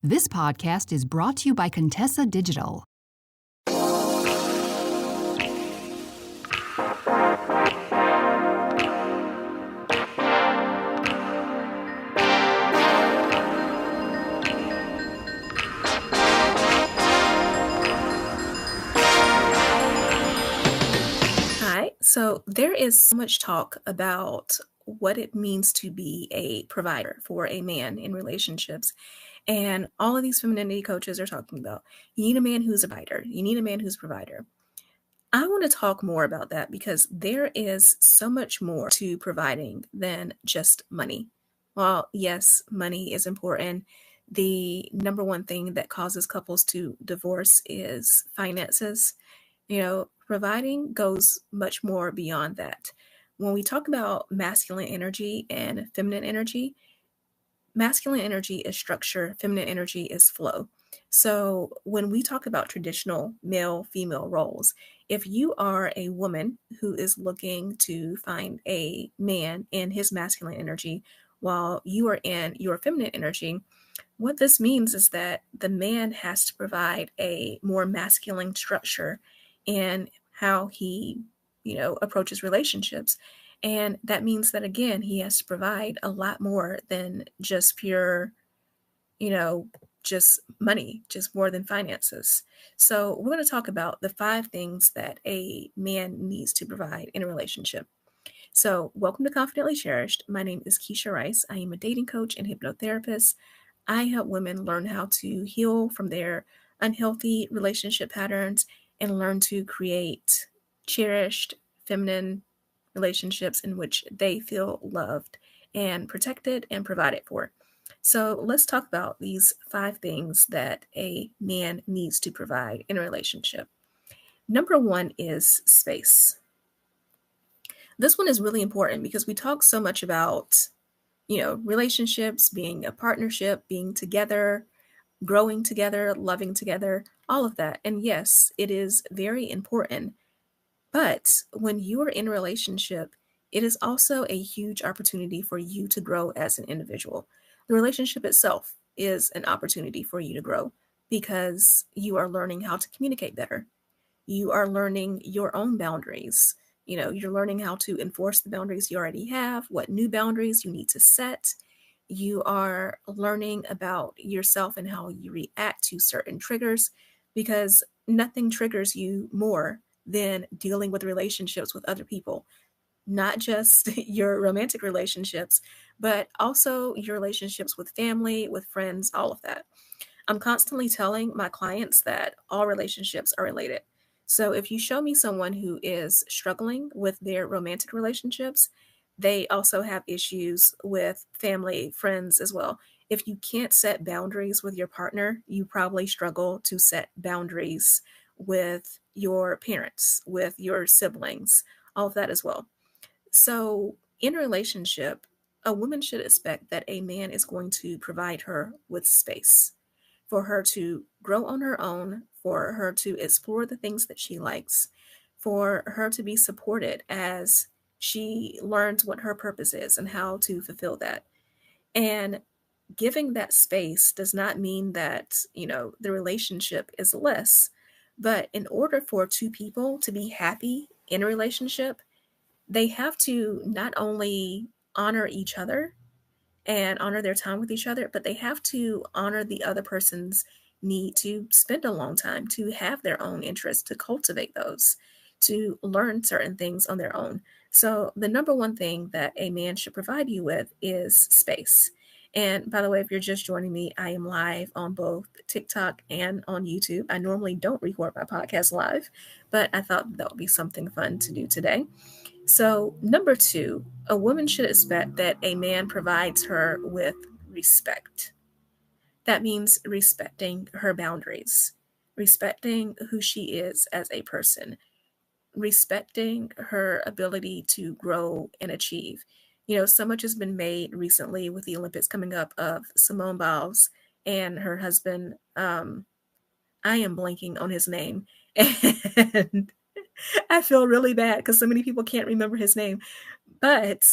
This podcast is brought to you by Contessa Digital. Hi. So there is so much talk about what it means to be a provider for a man in relationships. And all of these femininity coaches are talking about you need a man who's a provider. You need a man who's a provider. I want to talk more about that because there is so much more to providing than just money. While, yes, money is important, the number one thing that causes couples to divorce is finances. Providing goes much more beyond that. When we talk about masculine energy and feminine energy, masculine energy is structure, feminine energy is flow. So when we talk about traditional male female roles, if you are a woman who is looking to find a man in his masculine energy while you are in your feminine energy, what this means is that the man has to provide a more masculine structure in how he, approaches relationships. And that means that, again, he has to provide a lot more than just pure, you know, just money, just more than finances. So we're going to talk about the 5 things that a man needs to provide in a relationship. So welcome to Confidently Cherished. My name is Keshia Rice. I am a dating coach and hypnotherapist. I help women learn how to heal from their unhealthy relationship patterns and learn to create cherished feminine relationships in which they feel loved and protected and provided for. So let's talk about these 5 things that a man needs to provide in a relationship. Number 1 is space. This one is really important because we talk so much about, relationships, being a partnership, being together, growing together, loving together, all of that. And yes, it is very important. But when you are in a relationship, it is also a huge opportunity for you to grow as an individual. The relationship itself is an opportunity for you to grow because you are learning how to communicate better. You are learning your own boundaries. You're learning how to enforce the boundaries you already have, what new boundaries you need to set. You are learning about yourself and how you react to certain triggers because nothing triggers you more than dealing with relationships with other people, not just your romantic relationships, but also your relationships with family, with friends, all of that. I'm constantly telling my clients that all relationships are related. So if you show me someone who is struggling with their romantic relationships, they also have issues with family, friends as well. If you can't set boundaries with your partner, you probably struggle to set boundaries with your parents, with your siblings, all of that as well. So in a relationship, a woman should expect that a man is going to provide her with space for her to grow on her own, for her to explore the things that she likes, for her to be supported as she learns what her purpose is and how to fulfill that. And giving that space does not mean that, the relationship is less. But in order for 2 people to be happy in a relationship, they have to not only honor each other and honor their time with each other, but they have to honor the other person's need to spend a long time, to have their own interests, to cultivate those, to learn certain things on their own. So the number one thing that a man should provide you with is space. And by the way, if you're just joining me, I am live on both TikTok and on YouTube. I normally don't record my podcast live, but I thought that would be something fun to do today. So, number 2, a woman should expect that a man provides her with respect. That means respecting her boundaries, respecting who she is as a person, respecting her ability to grow and achieve. So much has been made recently with the Olympics coming up of Simone Biles and her husband. I am blanking on his name. And I feel really bad because so many people can't remember his name. But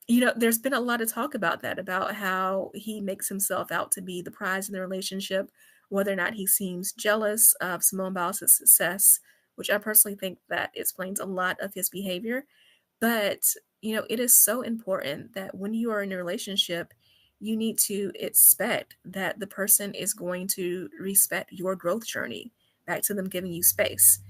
There's been a lot of talk about that, about how he makes himself out to be the prize in the relationship, whether or not he seems jealous of Simone Biles' success, which I personally think that explains a lot of his behavior. But, it is so important that when you are in a relationship, you need to expect that the person is going to respect your growth journey, back to them giving you space.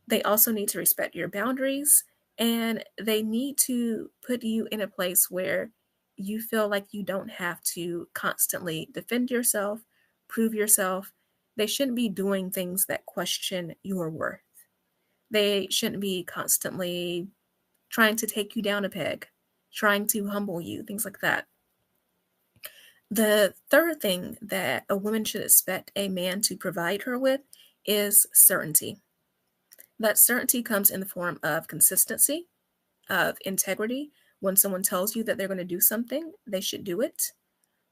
They also need to respect your boundaries, and they need to put you in a place where you feel like you don't have to constantly defend yourself, prove yourself. They shouldn't be doing things that question your worth. They shouldn't be constantly trying to take you down a peg, trying to humble you, things like that. The third thing that a woman should expect a man to provide her with is certainty. That certainty comes in the form of consistency, of integrity. When someone tells you that they're going to do something, they should do it.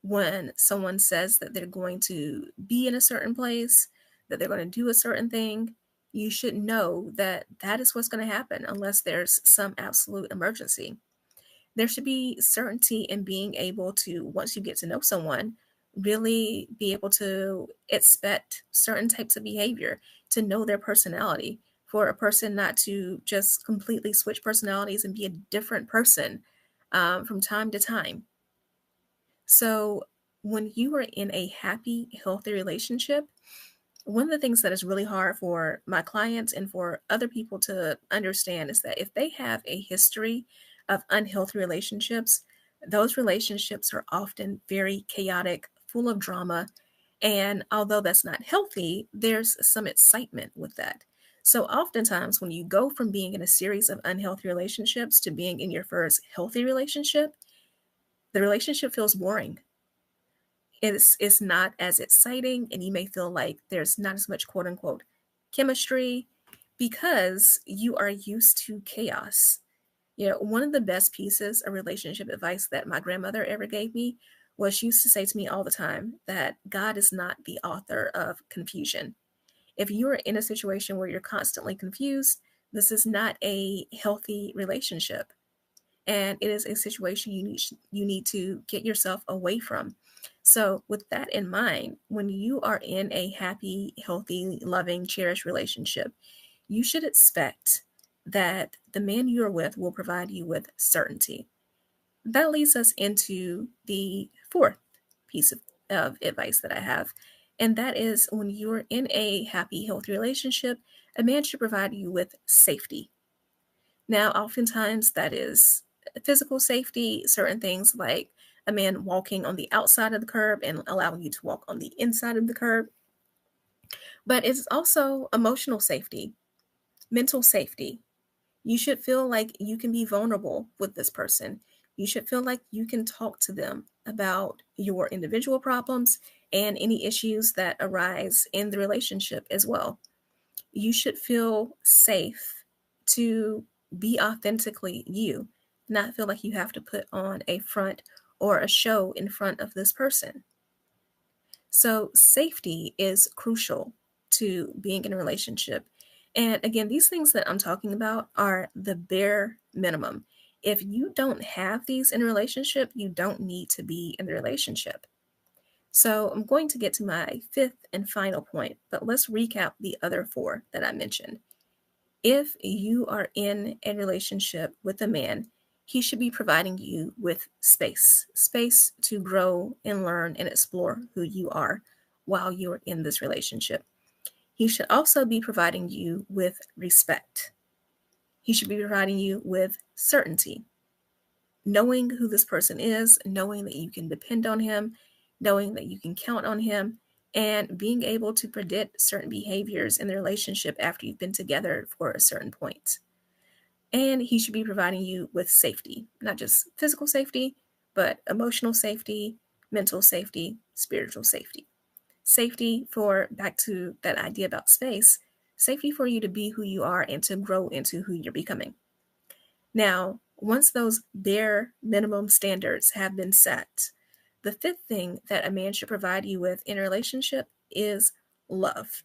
When someone says that they're going to be in a certain place, that they're going to do a certain thing, you should know that that is what's going to happen unless there's some absolute emergency. There should be certainty in being able to, once you get to know someone, really be able to expect certain types of behavior, to know their personality, for a person not to just completely switch personalities and be a different person from time to time. So, when you are in a happy, healthy relationship, one of the things that is really hard for my clients and for other people to understand is that if they have a history of unhealthy relationships, those relationships are often very chaotic, full of drama. And although that's not healthy, there's some excitement with that. So oftentimes, when you go from being in a series of unhealthy relationships to being in your first healthy relationship, the relationship feels boring. It's not as exciting, and you may feel like there's not as much quote unquote chemistry because you are used to chaos. One of the best pieces of relationship advice that my grandmother ever gave me was, she used to say to me all the time that God is not the author of confusion. If you're in a situation where you're constantly confused, this is not a healthy relationship, and it is a situation you need to get yourself away from. So, with that in mind, when you are in a happy, healthy, loving, cherished relationship, you should expect that the man you are with will provide you with certainty. That leads us into the fourth piece of advice that I have, and that is, when you're in a happy, healthy relationship, a man should provide you with safety. Now, oftentimes that is physical safety, certain things like a man walking on the outside of the curb and allowing you to walk on the inside of the curb. But it's also emotional safety, mental safety. You should feel like you can be vulnerable with this person. You should feel like you can talk to them about your individual problems and any issues that arise in the relationship as well. You should feel safe to be authentically you, not feel like you have to put on a front or a show in front of this person. So, safety is crucial to being in a relationship. And again, these things that I'm talking about are the bare minimum. If you don't have these in a relationship, you don't need to be in the relationship. So, I'm going to get to my fifth and final point, but let's recap the other four that I mentioned. If you are in a relationship with a man, he should be providing you with space to grow and learn and explore who you are while you're in this relationship. He should also be providing you with respect. He should be providing you with certainty, knowing who this person is, knowing that you can depend on him, knowing that you can count on him, and being able to predict certain behaviors in the relationship after you've been together for a certain point. And he should be providing you with safety, not just physical safety, but emotional safety, mental safety, spiritual safety. Safety for, back to that idea about space, safety for you to be who you are and to grow into who you're becoming. Now, once those bare minimum standards have been set, the fifth thing that a man should provide you with in a relationship is love.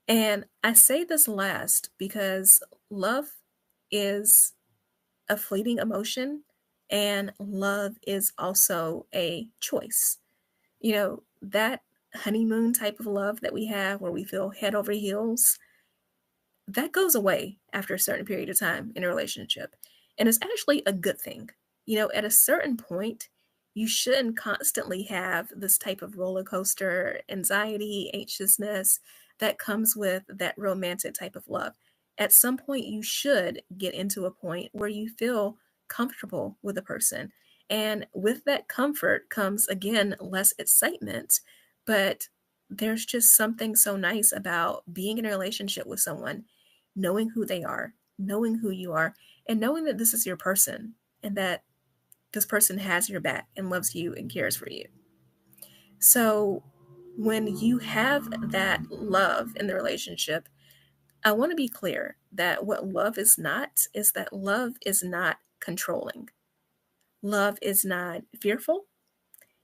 And I say this last because love is a fleeting emotion, and love is also a choice. That honeymoon type of love that we have where we feel head over heels, that goes away after a certain period of time in a relationship. And it's actually a good thing. At a certain point, you shouldn't constantly have this type of roller coaster anxiety, anxiousness that comes with that romantic type of love. At some point, you should get into a point where you feel comfortable with a person. And with that comfort comes, again, less excitement, but there's just something so nice about being in a relationship with someone, knowing who they are, knowing who you are, and knowing that this is your person and that this person has your back and loves you and cares for you. So when you have that love in the relationship, I want to be clear that what love is not is that love is not controlling. Love is not fearful,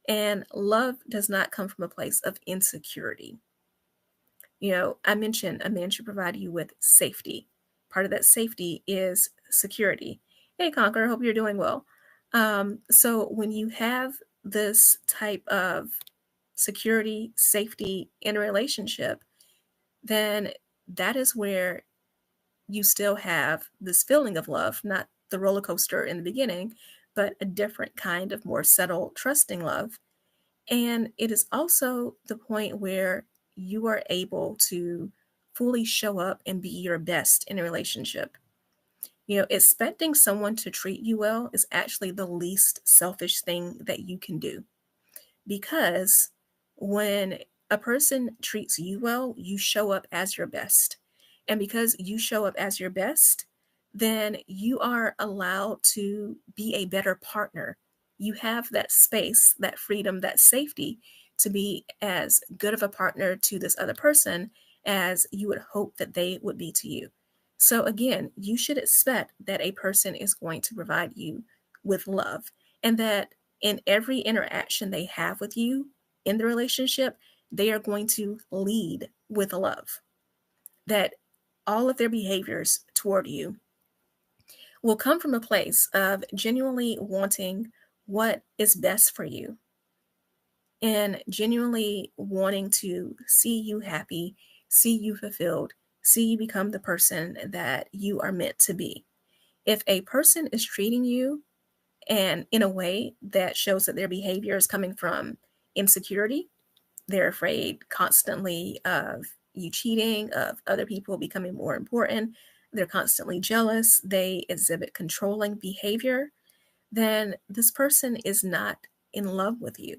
and love does not come from a place of insecurity. I mentioned a man should provide you with safety. Part of that safety is security. Hey, Conquer, hope you're doing well. So when you have this type of security, safety in a relationship, then that is where you still have this feeling of love, not the roller coaster in the beginning, but a different kind of more settled, trusting love. And it is also the point where you are able to fully show up and be your best in a relationship. Expecting someone to treat you well is actually the least selfish thing that you can do. Because when a person treats you well, you show up as your best. And because you show up as your best, then you are allowed to be a better partner. You have that space, that freedom, that safety to be as good of a partner to this other person as you would hope that they would be to you. So again, you should expect that a person is going to provide you with love, and that in every interaction they have with you in the relationship, they are going to lead with love. That all of their behaviors toward you will come from a place of genuinely wanting what is best for you and genuinely wanting to see you happy, see you fulfilled, see you become the person that you are meant to be. If a person is treating you and in a way that shows that their behavior is coming from insecurity, they're afraid constantly of you cheating, of other people becoming more important, they're constantly jealous, they exhibit controlling behavior, then this person is not in love with you.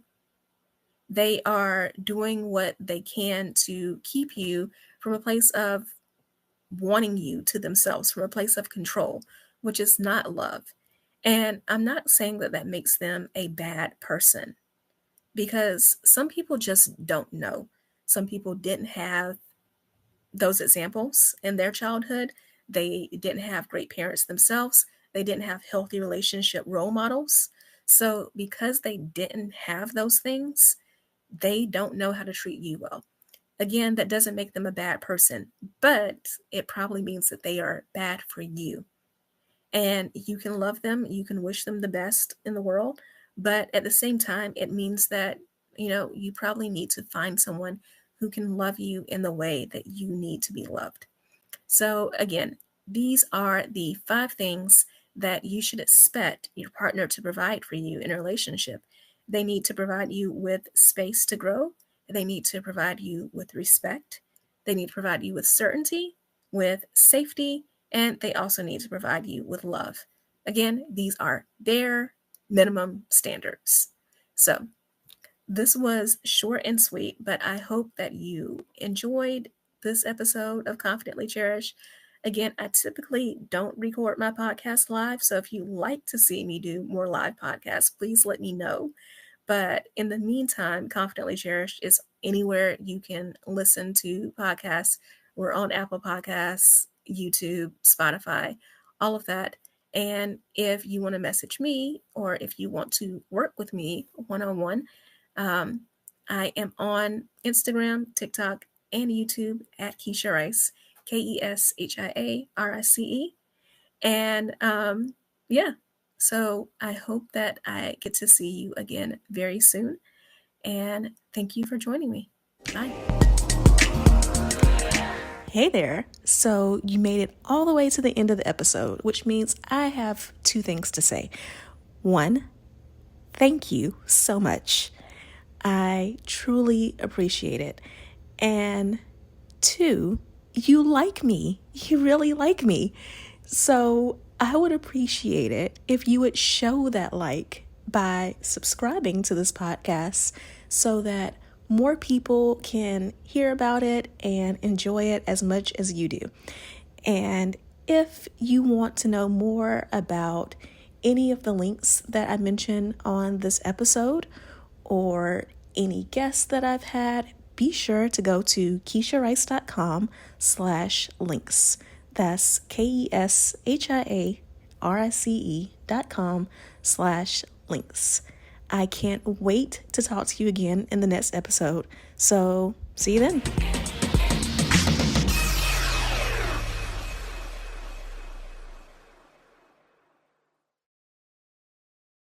They are doing what they can to keep you from a place of wanting you to themselves, from a place of control, which is not love. And I'm not saying that that makes them a bad person, because some people just don't know. Some people didn't have those examples in their childhood. They didn't have great parents themselves. They didn't have healthy relationship role models. So because they didn't have those things, they don't know how to treat you well. Again, that doesn't make them a bad person, but it probably means that they are bad for you. And you can love them, you can wish them the best in the world, but at the same time, it means that, you probably need to find someone who can love you in the way that you need to be loved. So again, these are the 5 things that you should expect your partner to provide for you in a relationship. They need to provide you with space to grow. They need to provide you with respect. They need to provide you with certainty, with safety, and they also need to provide you with love. Again, these are bare minimum standards. So this was short and sweet, but I hope that you enjoyed this episode of Confidently Cherished. Again, I typically don't record my podcast live, so if you like to see me do more live podcasts, please let me know. But in the meantime, Confidently Cherished is anywhere you can listen to podcasts. We're on Apple Podcasts, YouTube, Spotify, all of that. And if you want to message me or if you want to work with me one-on-one, um, I am on Instagram, TikTok, and YouTube at Keshia Rice, Keshia Rice. And yeah. So I hope that I get to see you again very soon. And thank you for joining me. Bye. Hey there. So you made it all the way to the end of the episode, which means I have two things to say. One, thank you so much. I truly appreciate it. And two, you like me. You really like me. So I would appreciate it if you would show that like by subscribing to this podcast so that more people can hear about it and enjoy it as much as you do. And if you want to know more about any of the links that I mentioned on this episode or any guests that I've had, be sure to go to KeshiaRice.com/links. That's KeshiaRice.com/links. I can't wait to talk to you again in the next episode. So see you then.